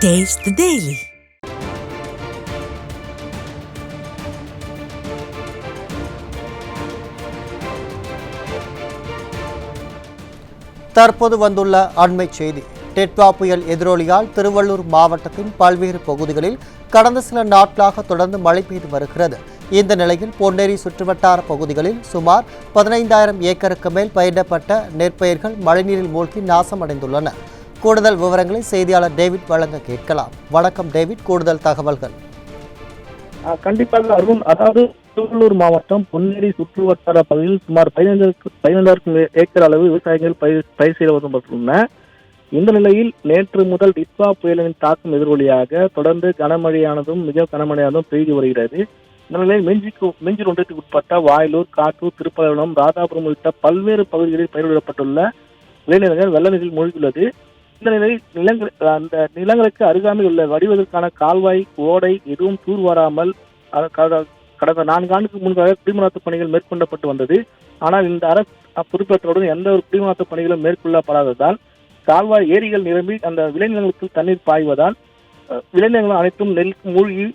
Taste the Daily. தற்போது வந்துள்ள அண்மை செய்தி. டெட்வா புயல் எதிரொலியால் திருவள்ளூர் மாவட்டத்தின் பல்வேறு பகுதிகளில் கடந்த சில நாட்களாக தொடர்ந்து மழை பெய்து வருகிறது. இந்த நிலையில் பொன்னேரி சுற்றுவட்டார பகுதிகளில் சுமார் 15,000 ஏக்கருக்கு மேல் பயிரிடப்பட்ட நெற்பயிர்கள் மழைநீரில் மூழ்கி நாசமடைந்துள்ளன. கூடுதல் விவரங்களை செய்தியாளர் டேவிட் வழங்க கேட்கலாம். வணக்கம் டேவிட், கூடுதல் தகவல்கள். கண்டிப்பாக அருண், அதாவது திருவள்ளூர் மாவட்டம் பொன்னேரி சுற்றுவட்டார பகுதியில் சுமார் 15,000 ஏக்கர் அளவு விவசாயிகள் பயிர் செய்து வந்துள்ளன. இந்த நிலையில் நேற்று முதல் டிட்வா புயலின் தாக்கம் எதிரொலியாக தொடர்ந்து கனமழையானதும் மிக கனமழையானதும் பெய்து வருகிறது. இந்த நிலையில் மிஞ்சி ஒன்றிற்கு உட்பட்ட வாயலூர், காட்டூர், திருப்பரங்குன்றம், ராதாபுரம் உள்ளிட்ட பல்வேறு பகுதிகளில் பயிரிடப்பட்டுள்ள விளைநிலங்கள் வெள்ள நீரில் மூழ்கியுள்ளது. இந்த நிலையில் அந்த நிலங்களுக்கு அருகாமையில் உள்ள வடிவதற்கான கால்வாய், ஓடை எதுவும் தூர்வாராமல் கடந்த 4 ஆண்டுக்கு முன்பாக குடிமராத்து பணிகள் மேற்கொள்ளப்பட்டு வந்தது. ஆனால் இந்த அரசு பொறுப்பேற்றவுடன் எந்த ஒரு குடிமராத்து பணிகளும் மேற்கொள்ளப்படாததால் கால்வாய், ஏரிகள் நிரம்பி அந்த விளைநிலங்களுக்கு தண்ணீர் பாய்வதால் விளைநிலங்கள் அனைத்தும் நெல் மூழ்கி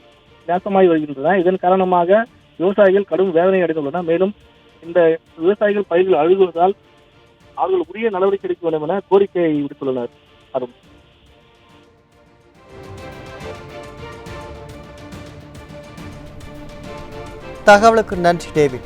நாசமாகி வருகின்றன. இதன் காரணமாக விவசாயிகள் கடும் வேதனை அடைந்துள்ளனர். மேலும் இந்த விவசாயிகள் பயிர்கள் அழுகுவதால் அவர்கள் உரிய நடவடிக்கை எடுக்க வேண்டும் என கோரிக்கையை விடுத்துள்ளனர். தகவலுக்கு நன்றி டேவிட்.